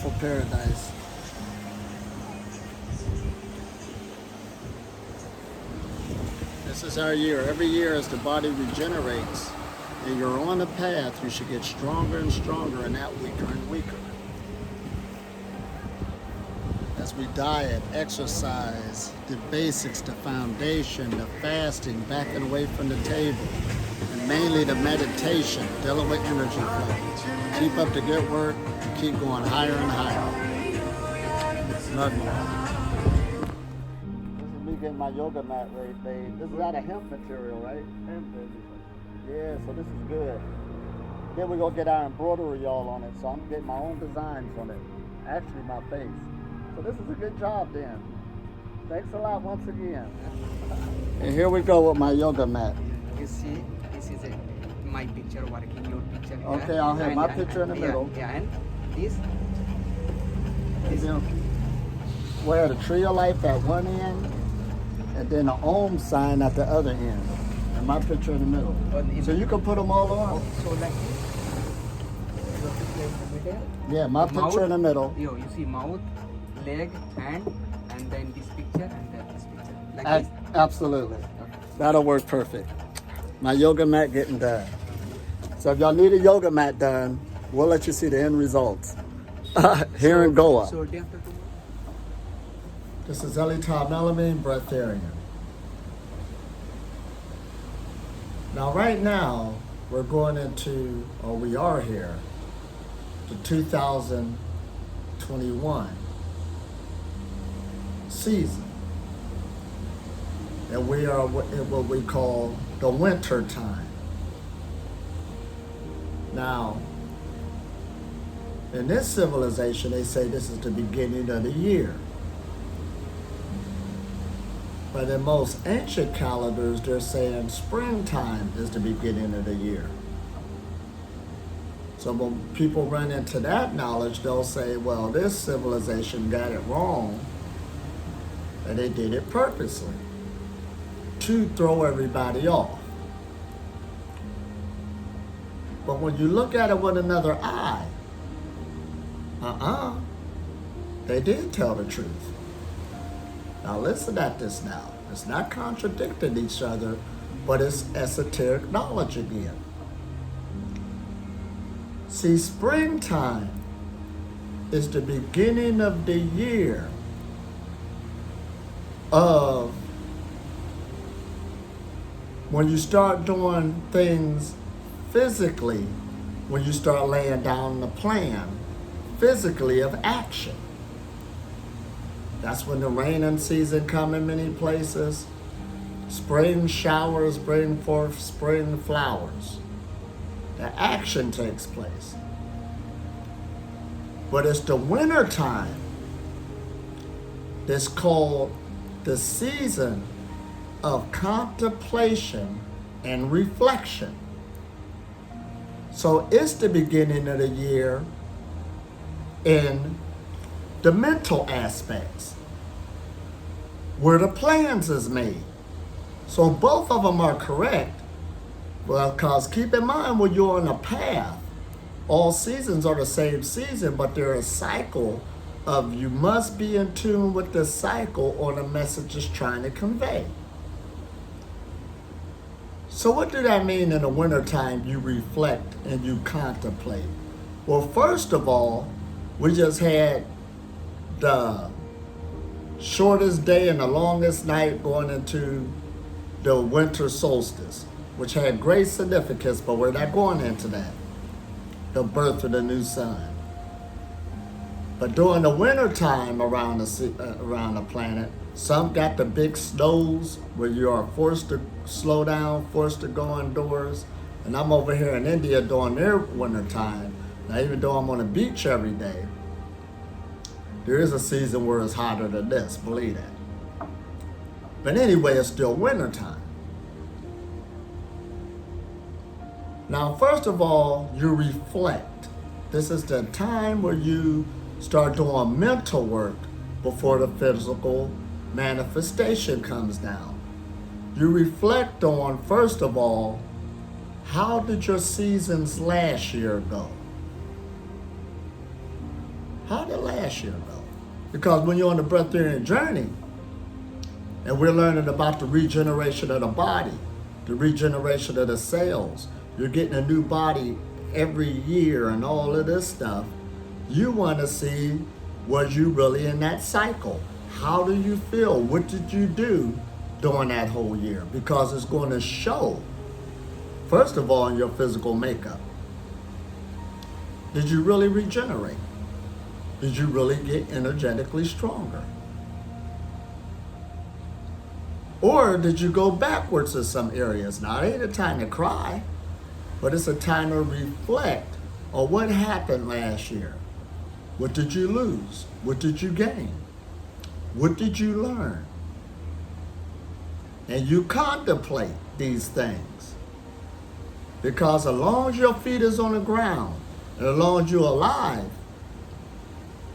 beautiful paradise. This is our year. Every year as the body regenerates and you're on a path, you should get stronger and stronger and not weaker and weaker. As we diet, exercise, the basics, the foundation, the fasting, backing away from the table, and mainly the meditation, dealing with energy flow. Keep up the good work and keep going higher and higher. Nothing more. This is me getting my yoga mat ready. This is out of hemp material, right? Hemp. Yeah, so this is good. Then we're gonna get our embroidery y'all on it, so I'm getting my own designs on it. Actually, my face. So this is a good job then. Thanks a lot once again. And here we go with my yoga mat. You see, this is my picture working, your picture here. Okay, I'll have my picture in the middle. Yeah, and this. We had a tree of life at one end, and then an Om sign at the other end. And my picture in the middle. So you can put them all on. So like this. Your picture in the middle. Yeah, my picture in the middle. You see mouth, leg, hand, and then this picture, and then this picture. Like this? Absolutely. Okay. That'll work perfect. My yoga mat getting done. So if y'all need a yoga mat done, we'll let you see the end results. Here in Goa. So day after tomorrow? This is Elitom El-Amin, Breatharian. Now right now, we're going into, or we are here, the 2021 season. And we are in what we call the winter time. Now, in this civilization, they say this is the beginning of the year. But in most ancient calendars, they're saying springtime is the beginning of the year. So when people run into that knowledge, they'll say, well, this civilization got it wrong, and they did it purposely to throw everybody off. But when you look at it with another eye, they did tell the truth. Now listen at this now. It's not contradicting each other, but it's esoteric knowledge again. See, springtime is the beginning of the year of when you start doing things physically, when you start laying down the plan physically of action. That's when the raining season comes in many places. Spring showers bring forth spring flowers. The action takes place. But it's the winter time that's called the season of contemplation and reflection. So it's the beginning of the year in the mental aspects, where the plans is made. So both of them are correct. Well, because keep in mind, when you're on a path, all seasons are the same season, but they're a cycle of you must be in tune with the cycle or the message is trying to convey. So what do that mean in the wintertime you reflect and you contemplate? Well, first of all, we just had the shortest day and the longest night going into the winter solstice, which had great significance, but we're not going into that. The birth of the new sun. But during the winter time around the planet, some got the big snows where you are forced to slow down, forced to go indoors. And I'm over here in India during their winter time. Now, even though I'm on the beach every day, there is a season where it's hotter than this, believe that. But anyway, it's still winter time. Now, first of all, you reflect. This is the time where you start doing mental work before the physical manifestation comes down. You reflect on, first of all, how did your seasons last year go? How did last year go? Because when you're on the Breatharian journey, and we're learning about the regeneration of the body, the regeneration of the cells, you're getting a new body every year and all of this stuff, you want to see, was you really in that cycle? How do you feel? What did you do during that whole year? Because it's going to show, first of all, in your physical makeup. Did you really regenerate? Did you really get energetically stronger? Or did you go backwards in some areas? Now, it ain't a time to cry, but it's a time to reflect on what happened last year. What did you lose? What did you gain? What did you learn? And you contemplate these things. Because as long as your feet is on the ground, and as long as you're alive,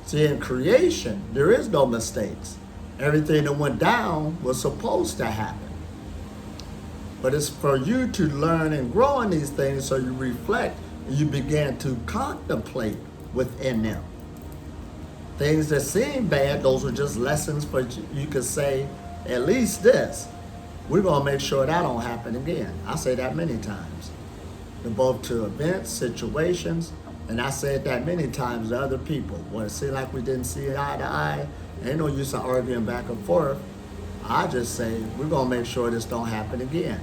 see, in creation, there is no mistakes. Everything that went down was supposed to happen. But it's for you to learn and grow in these things, so you reflect and you begin to contemplate within them. Things that seem bad, those are just lessons, but you could say, at least this, we're going to make sure that don't happen again. I say that many times. Both to events, situations, and I said that many times to other people. When it seemed like we didn't see eye to eye, ain't no use of arguing back and forth. I just say, we're going to make sure this don't happen again.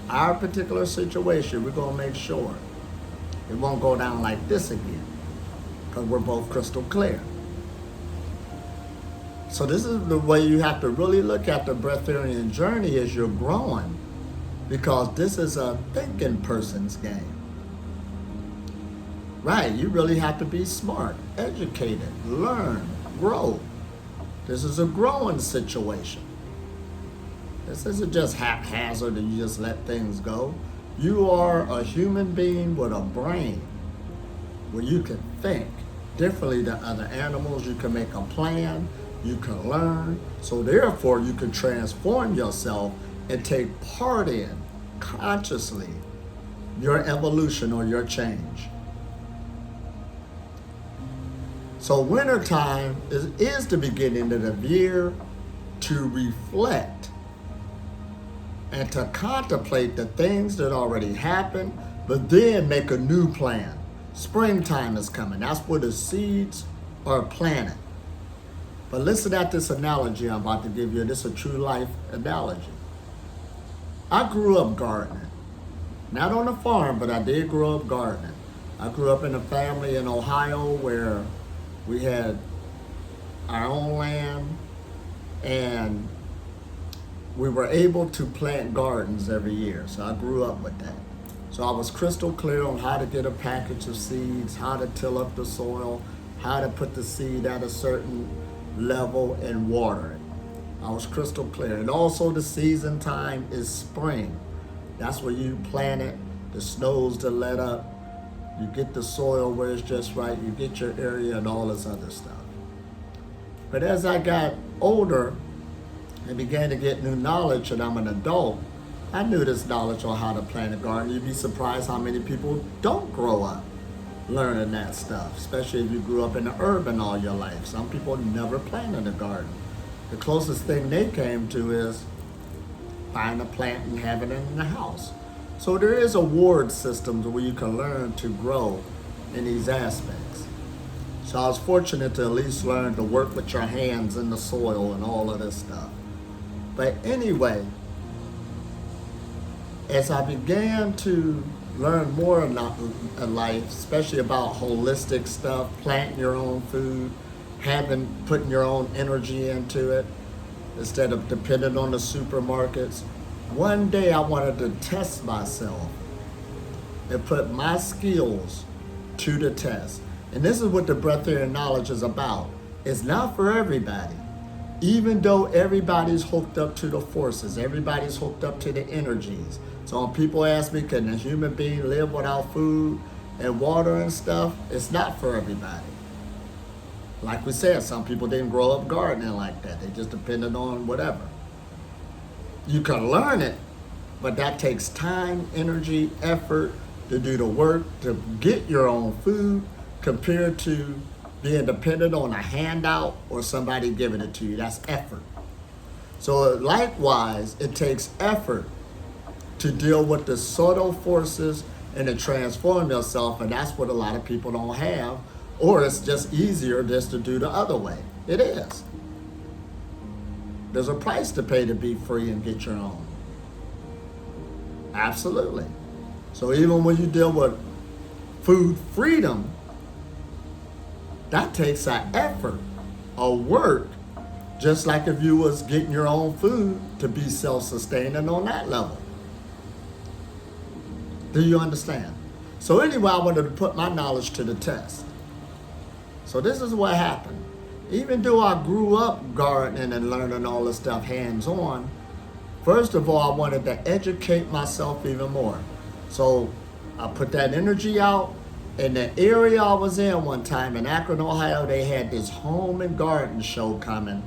Our particular situation, we're going to make sure it won't go down like this again, because we're both crystal clear. So this is the way you have to really look at the Breatharian journey as you're growing, because this is a thinking person's game. Right, you really have to be smart, educated, learn, grow. This is a growing situation. This isn't just haphazard and you just let things go. You are a human being with a brain where you can think differently than other animals. You can make a plan, you can learn. So therefore you can transform yourself and take part in, consciously, your evolution or your change. So wintertime is the beginning of the year to reflect and to contemplate the things that already happened, but then make a new plan. Springtime is coming. That's where the seeds are planted. But listen at this analogy I'm about to give you. This is a true life analogy. I grew up gardening. Not on a farm, but I did grow up gardening. I grew up in a family in Ohio where we had our own land, and we were able to plant gardens every year. So I grew up with that. So I was crystal clear on how to get a package of seeds, how to till up the soil, how to put the seed at a certain level and water it. I was crystal clear. And also the season time is spring. That's where you plant it, the snows to let up, you get the soil where it's just right, you get your area and all this other stuff. But as I got older and began to get new knowledge, and I'm an adult, I knew this knowledge on how to plant a garden. You'd be surprised how many people don't grow up learning that stuff, especially if you grew up in the urban all your life. Some people never planted a garden. The closest thing they came to is find a plant and have it in the house. So there is award systems where you can learn to grow in these aspects. So I was fortunate to at least learn to work with your hands in the soil and all of this stuff. But anyway, as I began to learn more about life, especially about holistic stuff, planting your own food, putting your own energy into it, instead of depending on the supermarkets, one day I wanted to test myself and put my skills to the test. And this is what the Breatharian knowledge is about. It's not for everybody. Even though everybody's hooked up to the forces, everybody's hooked up to the energies. So when people ask me, can a human being live without food and water and stuff? It's not for everybody. Like we said, some people didn't grow up gardening like that. They just depended on whatever. You can learn it, but that takes time, energy, effort to do the work to get your own food, compared to being dependent on a handout or somebody giving it to you. That's effort. So likewise, it takes effort to deal with the subtle forces and to transform yourself, and that's what a lot of people don't have, or it's just easier just to do the other way. It is. There's a price to pay to be free and get your own. Absolutely. So even when you deal with food freedom, that takes an effort, a work, just like if you was getting your own food to be self-sustaining on that level. Do you understand? So anyway, I wanted to put my knowledge to the test. So this is what happened. Even though I grew up gardening and learning all this stuff hands-on, first of all, I wanted to educate myself even more. So I put that energy out. In the area I was in one time in Akron, Ohio, they had this home and garden show coming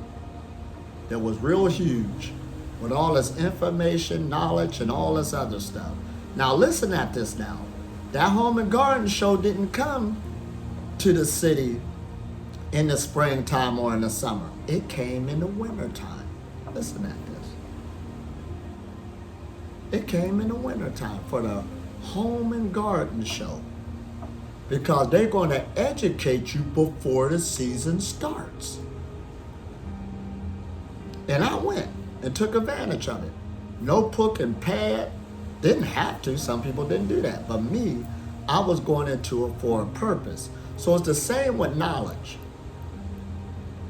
that was real huge with all this information, knowledge, and all this other stuff. Now listen at this now. That home and garden show didn't come to the city in the springtime or in the summer. It came in the wintertime. Listen at this. It came in the wintertime for the home and garden show, because they're going to educate you before the season starts. And I went and took advantage of it. Notebook and pad. Didn't have to. Some people didn't do that. But me, I was going into it for a purpose. So it's the same with knowledge.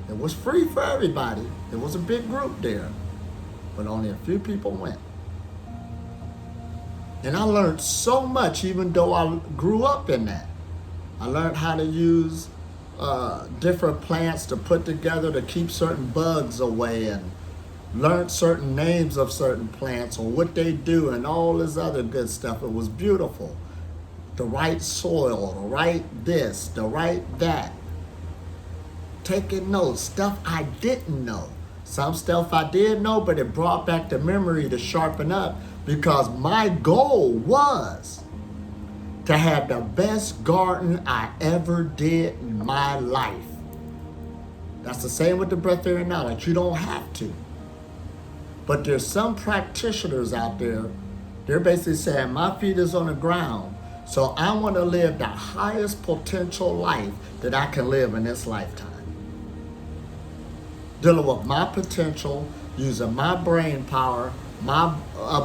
It was free for everybody. There was a big group there, but only a few people went. And I learned so much, even though I grew up in that. I learned how to use different plants to put together to keep certain bugs away, and learned certain names of certain plants or what they do and all this other good stuff. It was beautiful. The right soil, the right this, the right that. Taking notes, stuff I didn't know. Some stuff I did know, but it brought back the memory to sharpen up, because my goal was to have the best garden I ever did in my life. That's the same with the Breatharian knowledge. You don't have to. But there's some practitioners out there, they're basically saying, my feet is on the ground, so I want to live the highest potential life that I can live in this lifetime. Dealing with my potential, using my brain power, my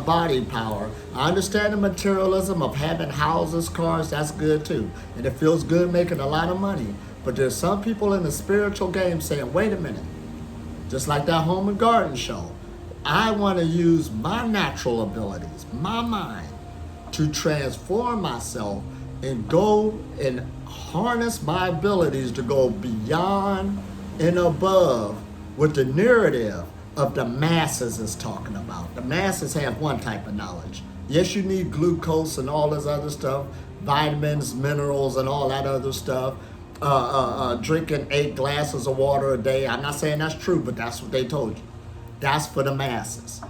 body power. I understand the materialism of having houses, cars, that's good too. And it feels good making a lot of money. But there's some people in the spiritual game saying, wait a minute, just like that home and garden show, I want to use my natural abilities, my mind, to transform myself and go and harness my abilities to go beyond and above what the narrative of the masses is talking about. The masses have one type of knowledge. Yes, you need glucose and all this other stuff, vitamins, minerals, and all that other stuff. Drinking 8 glasses of water a day. I'm not saying that's true, but that's what they told you. That's for the masses.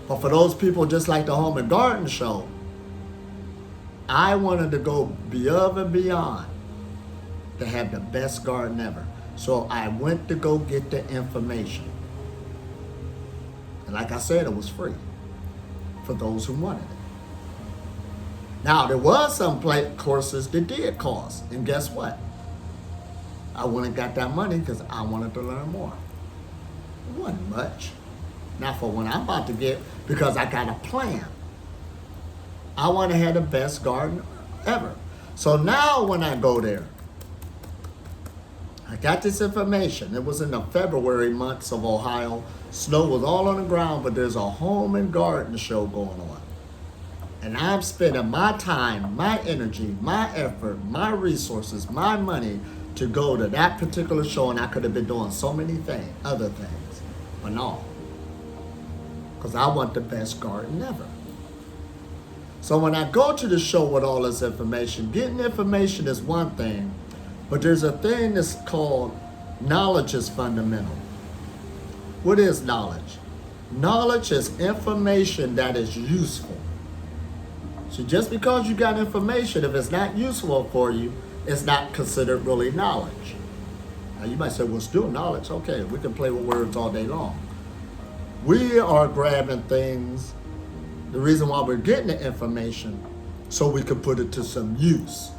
But for those people just like the home and garden show, I wanted to go above and beyond to have the best garden ever. So I went to go get the information. And like I said, it was free for those who wanted it. Now, there was some courses that did cost. And guess what? I went and got that money because I wanted to learn more. It wasn't much. Not for when I'm about to get, because I got a plan. I want to have the best garden ever. So now when I go there, I got this information. It was in the February months of Ohio. Snow was all on the ground, but there's a home and garden show going on. And I'm spending my time, my energy, my effort, my resources, my money to go to that particular show, and I could have been doing so many things, other things, but no. Because I want the best garden ever. So when I go to the show with all this information, getting information is one thing, but there's a thing that's called knowledge is fundamental. What is knowledge? Knowledge is information that is useful. So just because you got information, if it's not useful for you, it's not considered really knowledge. Now you might say, well, still knowledge. Okay, we can play with words all day long. We are grabbing things, the reason why we're getting the information, so we can put it to some use.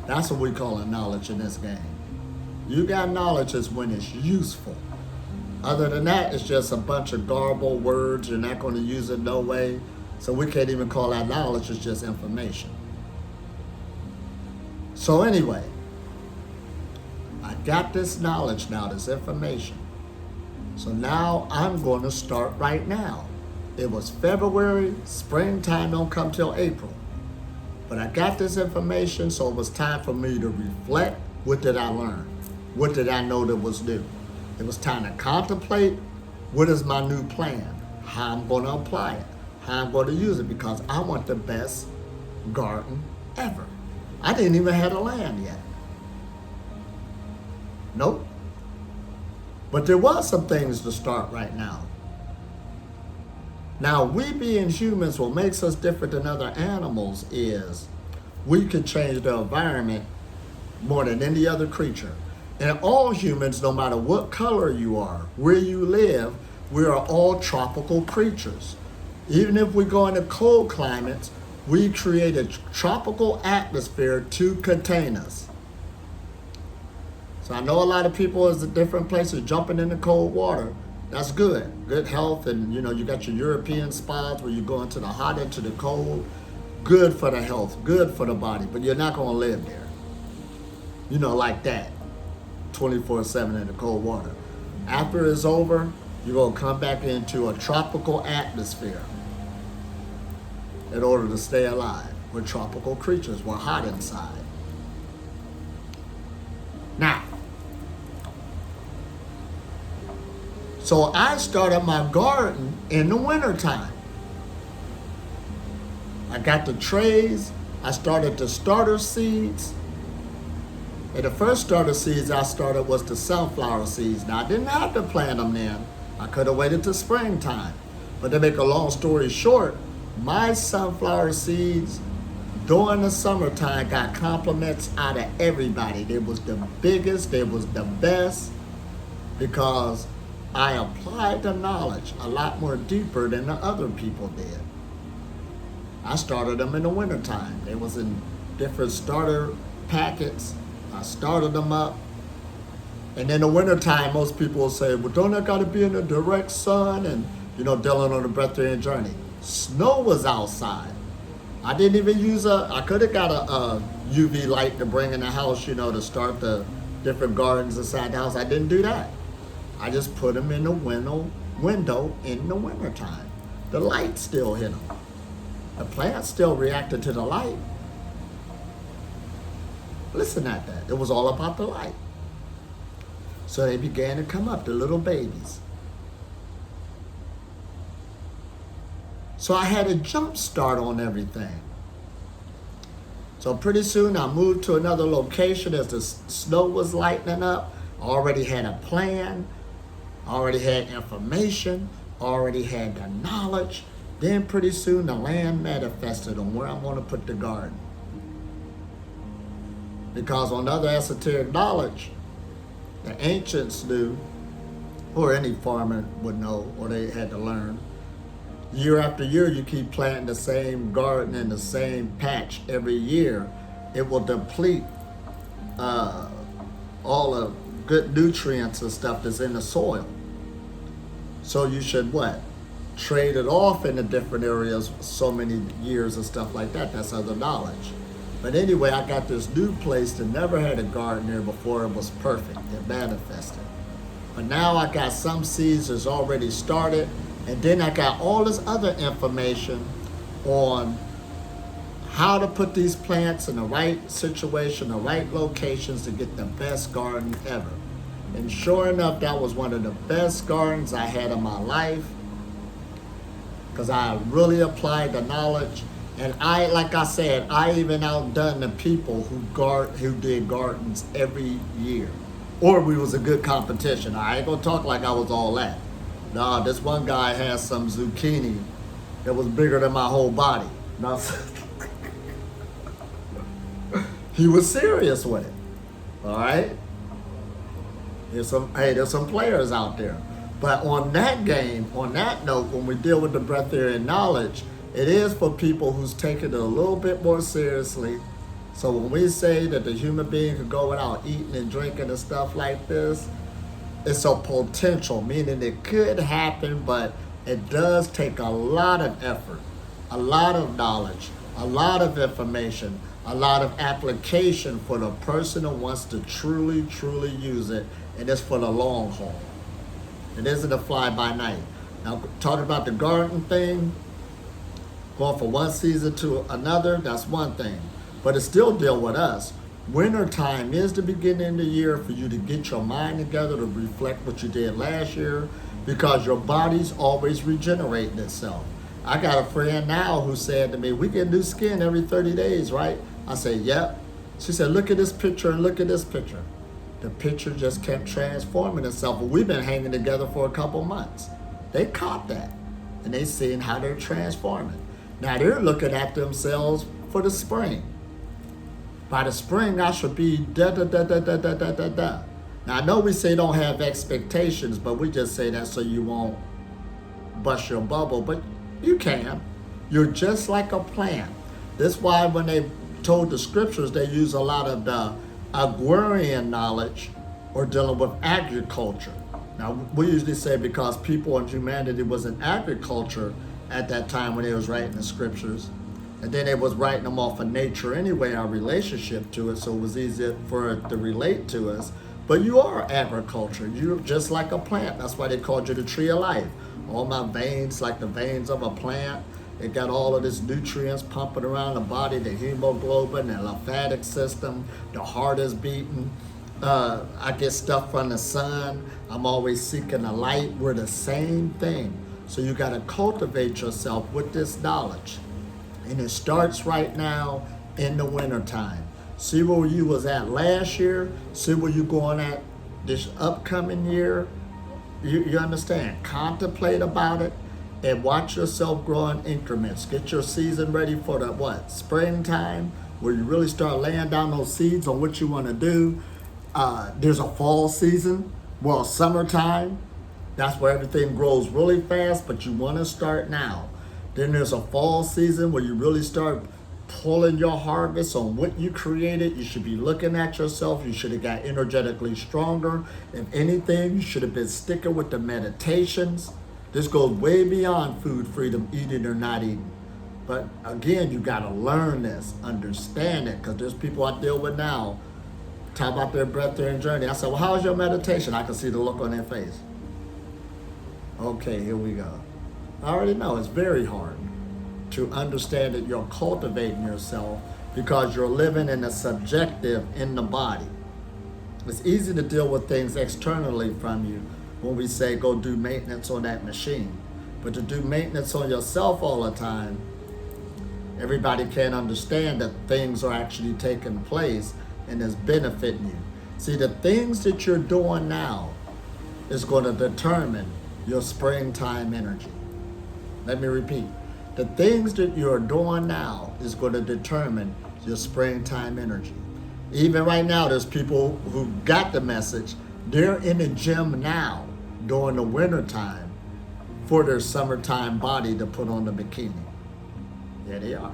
That's what we call a knowledge in this game. You got knowledge is when it's useful. Other than that, it's just a bunch of garbled words. You're not going to use it no way. So we can't even call that knowledge, it's just information. So anyway, I got this knowledge now, this information. So now I'm going to start right now. It was February, springtime don't come till April. But I got this information, so it was time for me to reflect. What did I learn? What did I know that was new? It was time to contemplate, what is my new plan? How I'm going to apply it? How I'm going to use it? Because I want the best garden ever. I didn't even have the land yet. Nope. But there was some things to start right now. Now, we being humans, what makes us different than other animals is we can change the environment more than any other creature. And all humans, no matter what color you are, where you live, we are all tropical creatures. Even if we go into cold climates, we create a tropical atmosphere to contain us. So I know a lot of people is at different places jumping in the cold water. That's good. Good health, and you got your European spots where you go into the hot, into the cold. Good for the health, good for the body, but you're not gonna live there. Like that, 24/7 in the cold water. After it's over, you're gonna come back into a tropical atmosphere in order to stay alive. We're tropical creatures, we're hot inside. Now, so I started my garden in the wintertime. I got the trays, I started the starter seeds. And the first starter seeds I started was the sunflower seeds. Now I didn't have to plant them then. I could have waited till springtime. But to make a long story short, my sunflower seeds during the summertime got compliments out of everybody. They was the biggest, they was the best, because I applied the knowledge a lot more deeper than the other people did. I started them in the wintertime. They was in different starter packets. I started them up. And in the wintertime, most people will say, well, don't I gotta be in the direct sun? And, dealing on the Breatharian journey. Snow was outside. I didn't even use I could have got a UV light to bring in the house, to start the different gardens inside the house. I didn't do that. I just put them in the window in the wintertime. The light still hit them. The plants still reacted to the light. Listen at that. It was all about the light. So they began to come up, the little babies. So I had a jump start on everything. So pretty soon I moved to another location as the snow was lightening up. I already had a plan. I already had information. I already had the knowledge. Then pretty soon the land manifested on where I'm going to put the garden. Because on other esoteric knowledge, the ancients knew, or any farmer would know, or they had to learn, year after year you keep planting the same garden in the same patch every year, it will deplete all the good nutrients and stuff that's in the soil. So you should what? Trade it off in the different areas so many years and stuff like that. That's other knowledge. But anyway, I got this new place that never had a garden there before. It was perfect. It manifested. But now I got some seeds that's already started. And then I got all this other information on how to put these plants in the right situation, the right locations to get the best garden ever. And sure enough, that was one of the best gardens I had in my life, because I really applied the knowledge. And like I said, I even outdone the people who did gardens every year. Or we was a good competition. I ain't gonna talk like I was all that. Nah, this one guy had some zucchini that was bigger than my whole body. Now, He was serious with it. All right? There's some players out there. But on that note, when we deal with the breatharian knowledge, it is for people who's taking it a little bit more seriously. So when we say that the human being could go without eating and drinking and stuff like this, it's a potential, meaning it could happen, but it does take a lot of effort, a lot of knowledge, a lot of information, a lot of application for the person who wants to truly, truly use it, and it's for the long haul. It isn't a fly-by-night. Now, talking about the garden thing, going from one season to another, that's one thing. But it still deal with us. Winter time is the beginning of the year for you to get your mind together to reflect what you did last year, because your body's always regenerating itself. I got a friend now who said to me, we get new skin every 30 days, right? I said, yep. She said, look at this picture and look at this picture. The picture just kept transforming itself. Well, we've been hanging together for a couple months. They caught that, and they seeing how they're transforming. Now they're looking at themselves for the spring. By the spring, I should be da-da-da-da-da-da-da-da. Now, I know we say don't have expectations, but we just say that so you won't bust your bubble, but you can. You're just like a plant. That's why when they told the scriptures, they use a lot of the agrarian knowledge or dealing with agriculture. Now, we usually say because people in humanity was in agriculture at that time when they was writing the scriptures. And then they was writing them off of nature anyway, our relationship to it, so it was easier for it to relate to us. But you are agriculture. You're just like a plant. That's why they called you the tree of life. All my veins, like the veins of a plant, it got all of this nutrients pumping around the body, the hemoglobin, the lymphatic system, the heart is beating. I get stuff from the sun. I'm always seeking the light. We're the same thing. So you got to cultivate yourself with this knowledge. And it starts right now in the wintertime. See where you was at last year. See where you going at this upcoming year. You understand? Contemplate about it and watch yourself grow in increments. Get your season ready for the what? Springtime, where you really start laying down those seeds on what you want to do. There's a fall season. Well, summertime. That's where everything grows really fast, but you want to start now. Then there's a fall season where you really start pulling your harvest on what you created. You should be looking at yourself. You should have got energetically stronger. If anything, you should have been sticking with the meditations. This goes way beyond food freedom, eating or not eating. But again, you got to learn this, understand it, because there's people I deal with now talk about their breatharian journey. I said, well, how's your meditation? I can see the look on their face. Okay, here we go. I already know it's very hard to understand that you're cultivating yourself because you're living in the subjective in the body. It's easy to deal with things externally from you when we say go do maintenance on that machine. But to do maintenance on yourself all the time, everybody can't understand that things are actually taking place and is benefiting you. See, the things that you're doing now is going to determine your springtime energy. Let me repeat. The things that you're doing now is going to determine your springtime energy. Even right now, there's people who got the message. They're in the gym now during the winter time for their summertime body to put on the bikini. There they are.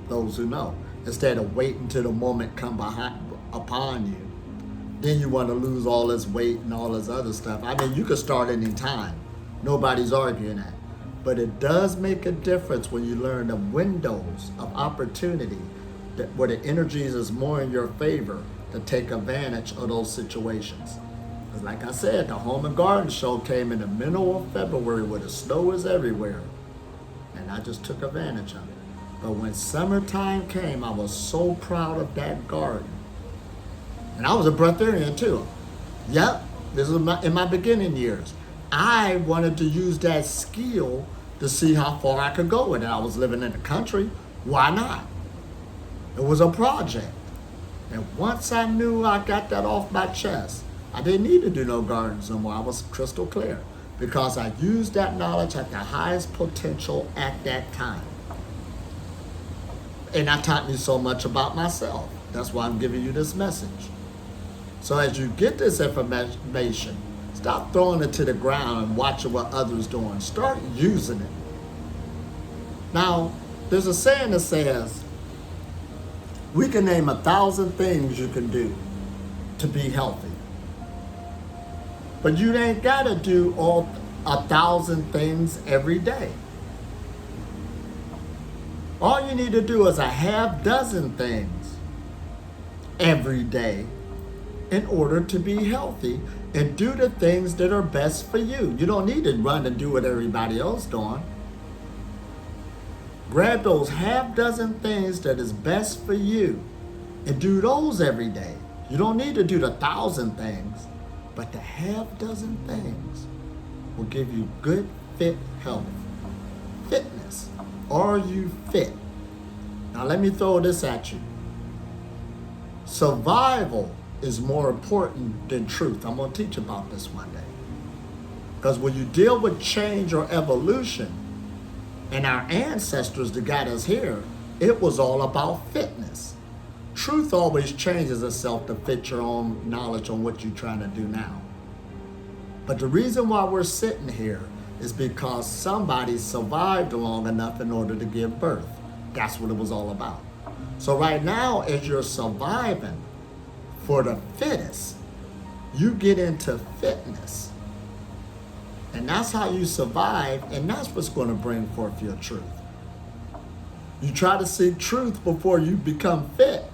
Those who know. Instead of waiting till the moment come upon you. Then you want to lose all this weight and all this other stuff. I mean, you could start any time. Nobody's arguing that. But it does make a difference when you learn the windows of opportunity where the energies is more in your favor to take advantage of those situations. Because like I said, the Home and Garden Show came in the middle of February where the snow is everywhere. And I just took advantage of it. But when summertime came, I was so proud of that garden. And I was a breatharian too. Yep, this was in my beginning years. I wanted to use that skill to see how far I could go with it. I was living in the country. Why not? It was a project. And once I knew I got that off my chest, I didn't need to do no gardens no more. I was crystal clear because I used that knowledge at the highest potential at that time. And that taught me so much about myself. That's why I'm giving you this message. So as you get this information, stop throwing it to the ground and watching what others doing. Start using it. Now, there's a saying that says, we can name 1,000 things you can do to be healthy. But you ain't got to do all 1,000 things every day. All you need to do is a half dozen things every day in order to be healthy and do the things that are best for you. You don't need to run and do what everybody else doing. Grab those half dozen things that is best for you and do those every day. You don't need to do the 1,000 things, but the half dozen things will give you good, fit health. Fitness. Are you fit? Now let me throw this at you. Survival is more important than truth. I'm going to teach about this one day. Because when you deal with change or evolution, and our ancestors that got us here, it was all about fitness. Truth always changes itself to fit your own knowledge on what you're trying to do now. But the reason why we're sitting here is because somebody survived long enough in order to give birth. That's what it was all about. So right now, as you're surviving for the fittest, you get into fitness. And that's how you survive, and that's what's going to bring forth your truth. You try to seek truth before you become fit,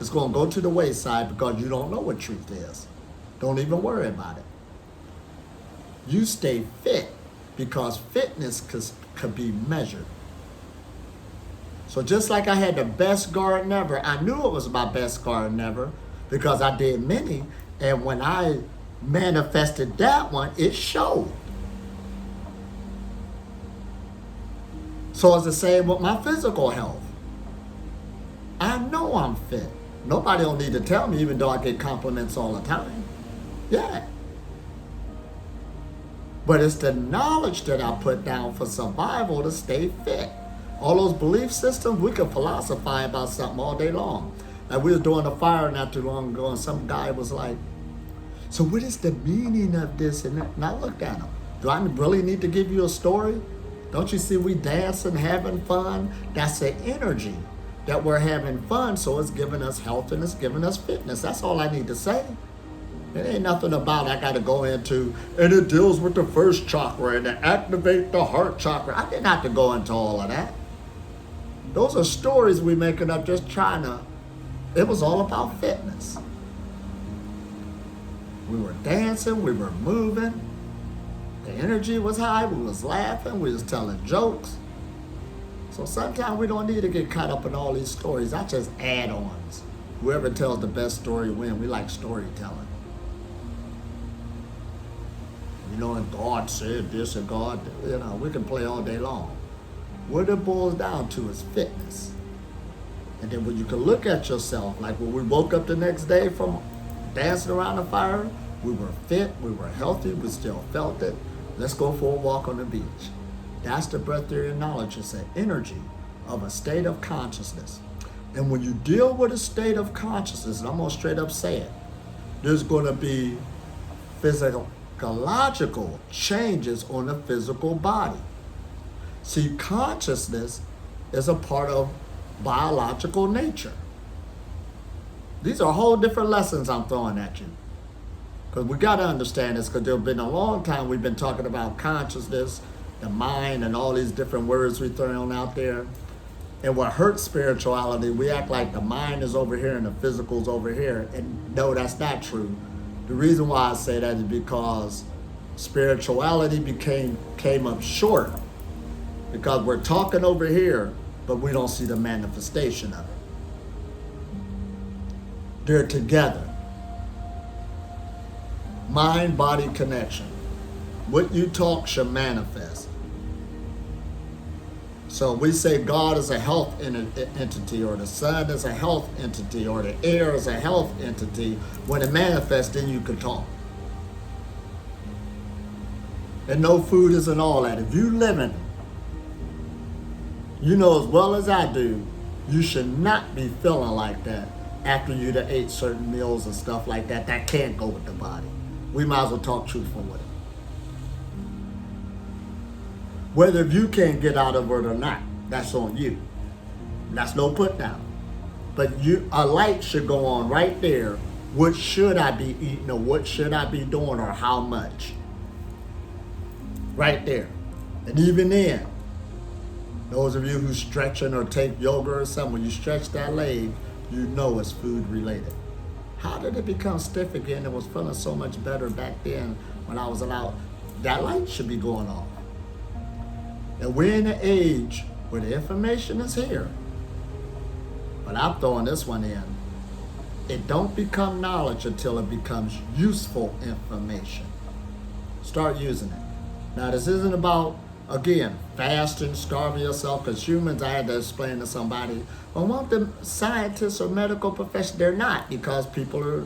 it's going to go to the wayside because you don't know what truth is. Don't even worry about it. You stay fit because fitness could be measured. So just like I had the best garden ever, I knew it was my best garden ever because I did many, and when I manifested that one, it showed. So it's the same with my physical health. I know I'm fit. Nobody don't need to tell me, even though I get compliments all the time. Yeah. But it's the knowledge that I put down for survival to stay fit. All those belief systems, we can philosophize about something all day long. Like we was doing a fire not too long ago, and some guy was like, so what is the meaning of this? And I looked at him. Do I really need to give you a story? Don't you see we dancing, having fun? That's the energy that we're having fun, so it's giving us health and it's giving us fitness. That's all I need to say. It ain't nothing about I got to go into, and it deals with the first chakra and to activate the heart chakra. I didn't have to go into all of that. Those are stories we making up just trying to, it was all about fitness. We were dancing, we were moving. The energy was high, we was laughing, we was telling jokes. So sometimes we don't need to get caught up in all these stories. That's just add-ons. Whoever tells the best story wins. We like storytelling. You know, and God said this and God, we can play all day long. What it boils down to is fitness. And then when you can look at yourself, like when we woke up the next day from dancing around the fire, we were fit, we were healthy, we still felt it. Let's go for a walk on the beach. That's the breatharian knowledge. It's an energy of a state of consciousness. And when you deal with a state of consciousness, and I'm going to straight up say it, there's going to be physiological changes on the physical body. See, consciousness is a part of biological nature. These are whole different lessons I'm throwing at you. Because we got to understand this, because there's been a long time we've been talking about consciousness, the mind, and all these different words we throw out there. And what hurts spirituality, we act like the mind is over here and the physical's over here. And no, that's not true. The reason why I say that is because spirituality came up short. Because we're talking over here, but we don't see the manifestation of it. They're together. Mind-body connection. What you talk should manifest. So we say God is a health entity, or the sun is a health entity, or the air is a health entity. When it manifests, then you can talk. And no food isn't all that. If you living, you know as well as I do, you should not be feeling like that. after you done ate certain meals and stuff like that, that can't go with the body. We might as well talk truthful with it. Whether you can't get out of it or not, that's on you. That's no put down. But a light should go on right there. What should I be eating, or what should I be doing, or how much? Right there. And even then, those of you who stretching or take yoga or something, when you stretch that leg, you know it's food related. How did it become stiff again? It was feeling so much better back then when I was allowed. That light should be going off. And we're in an age where the information is here. But I'm throwing this one in. It don't become knowledge until it becomes useful information. Start using it. Now, this isn't about, again, fasting, starving yourself, because humans, I had to explain to somebody, I want them scientists or medical professionals. They're not, because people are,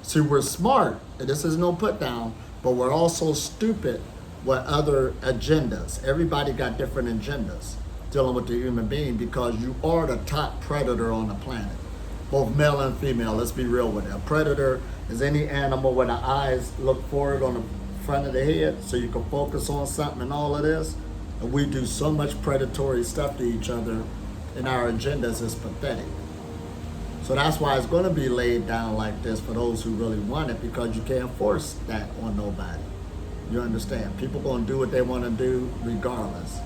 see, we're smart, and this is no put down, but we're also stupid with other agendas. Everybody got different agendas dealing with the human being, because you are the top predator on the planet. Both male and female, let's be real with it. A predator is any animal where the eyes look forward on the front of the head so you can focus on something and all of this. And we do so much predatory stuff to each other, and our agendas is pathetic. So that's why it's going to be laid down like this for those who really want it, because you can't force that on nobody. You understand? People going to do what they want to do regardless.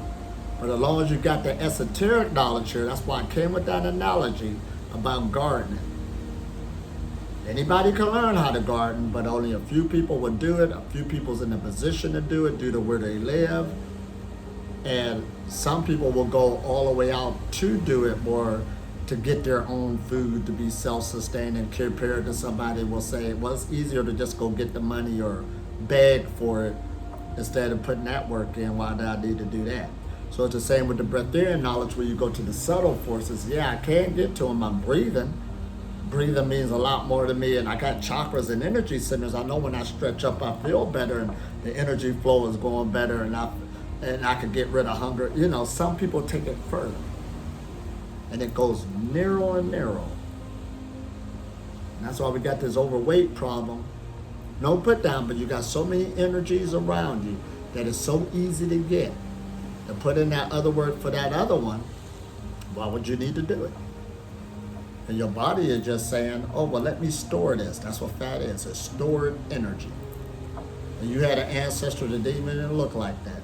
But as long as you got the esoteric knowledge here, that's why I came with that analogy about gardening. Anybody can learn how to garden, but only a few people would do it. A few people's in a position to do it due to where they live. And some people will go all the way out to do it more to get their own food, to be self-sustaining, compared to somebody will say, well, it's easier to just go get the money or beg for it instead of putting that work in. Why do I need to do that? So it's the same with the Breatharian knowledge, where you go to the subtle forces. Yeah, I can't get to them. I'm breathing. Breathing means a lot more to me, and I got chakras and energy centers. I know when I stretch up, I feel better, and the energy flow is going better, and I can get rid of hunger. You know, some people take it further, and it goes narrow and narrow. And that's why we got this overweight problem. No put down, but you got so many energies around you that it's so easy to get. To put in that other word for that other one, why would you need to do it? And your body is just saying, oh, well, let me store this. That's what fat is. It's stored energy. And you had an ancestor that didn't even look like that,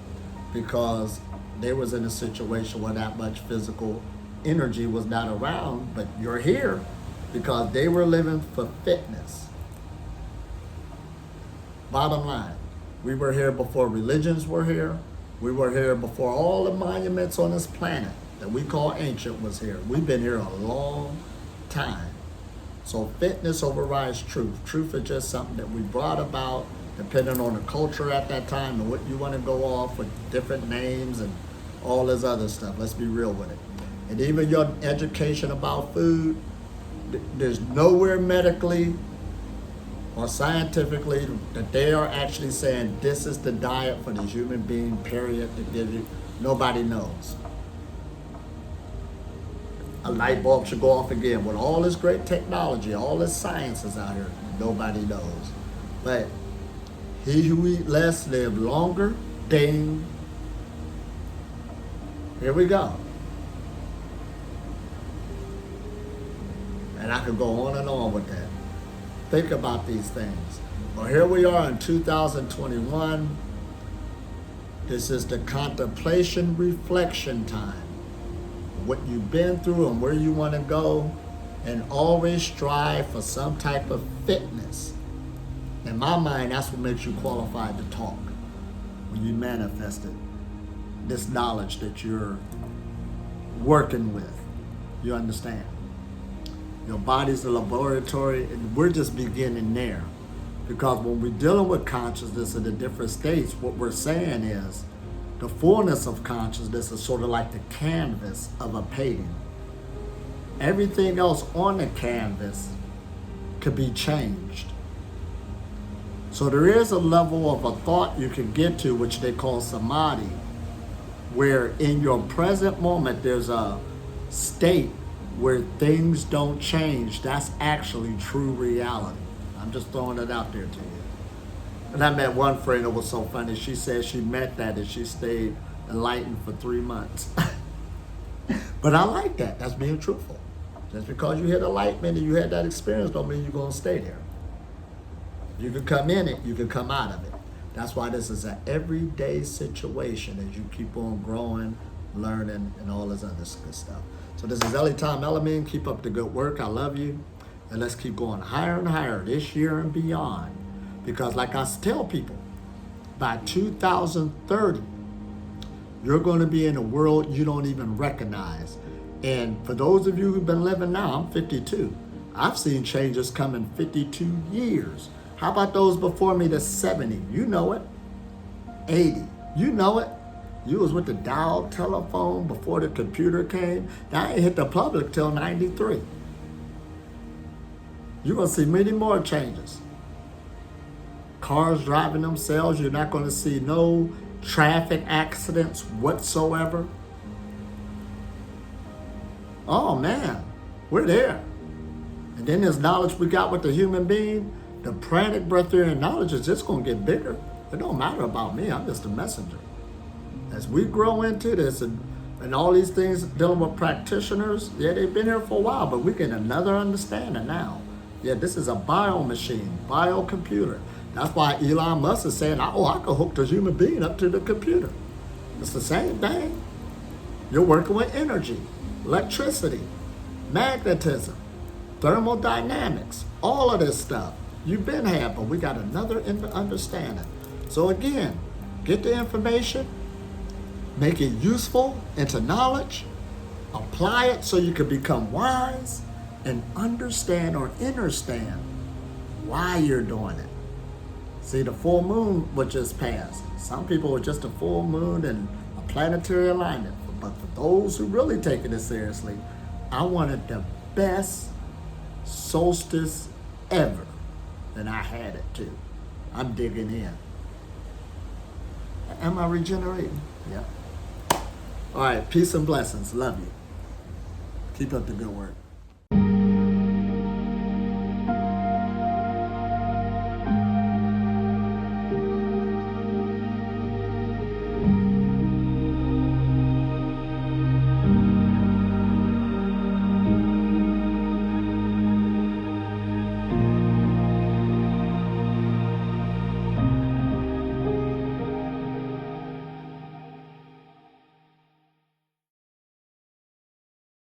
because they was in a situation where that much physical energy was not around, but you're here because they were living for fitness. Bottom line, we were here before religions were here. We were here before all the monuments on this planet that we call ancient was here. We've been here a long time. So fitness overrides truth. Truth is just something that we brought about depending on the culture at that time and what you want to go off with different names and all this other stuff. Let's be real with it. And even your education about food, there's nowhere medically or scientifically that they are actually saying this is the diet for the human being, period, to give you. Nobody knows. A light bulb should go off again. With all this great technology, all this science is out here, nobody knows. But he who eat less live longer. Ding. Here we go. And I could go on and on with that. Think about these things. Well, here we are in 2021. This is the contemplation reflection time. What you've been through and where you want to go, and always strive for some type of fitness. In my mind, that's what makes you qualified to talk. When you manifested this knowledge that you're working with. You understand? Your body's a laboratory, and we're just beginning there. Because when we're dealing with consciousness in the different states, what we're saying is the fullness of consciousness is sort of like the canvas of a painting. Everything else on the canvas could be changed. So there is a level of a thought you can get to, which they call samadhi, where in your present moment there's a state where things don't change, that's actually true reality. I'm just throwing it out there to you. And I met one friend that was so funny. She said she met that and she stayed enlightened for 3 months. But I like that. That's being truthful. Just because you hit enlightenment and you had that experience don't mean you're going to stay there. You can come in it, you can come out of it. That's why this is an everyday situation as you keep on growing, learning, and all this other good stuff. So this is Elitom El-Amin. Keep up the good work. I love you. And let's keep going higher and higher this year and beyond. Because like I tell people, by 2030, you're going to be in a world you don't even recognize. And for those of you who've been living now, I'm 52. I've seen changes come in 52 years. How about those before me that's 70? You know it. 80. You know it. You was with the dial telephone before the computer came. That ain't hit the public till 93. You're going to see many more changes. Cars driving themselves. You're not going to see no traffic accidents whatsoever. Oh man, we're there. And then this knowledge we got with the human being, the pranic breatharian knowledge is just going to get bigger. It don't matter about me. I'm just a messenger. As we grow into this and all these things dealing with practitioners, yeah, they've been here for a while, but we get another understanding now. Yeah, this is a bio machine, bio computer. That's why Elon Musk is saying, oh, I can hook the human being up to the computer. It's the same thing. You're working with energy, electricity, magnetism, thermodynamics, all of this stuff. You've been had, but we got another understanding. So again, get the information, make it useful into knowledge, apply it so you can become wise and understand or understand why you're doing it. See, the full moon was just passed. Some people were just a full moon and a planetary alignment. But for those who really taking it seriously, I wanted the best solstice ever. And I had it too. I'm digging in. Am I regenerating? Yeah. All right, peace and blessings. Love you. Keep up the good work.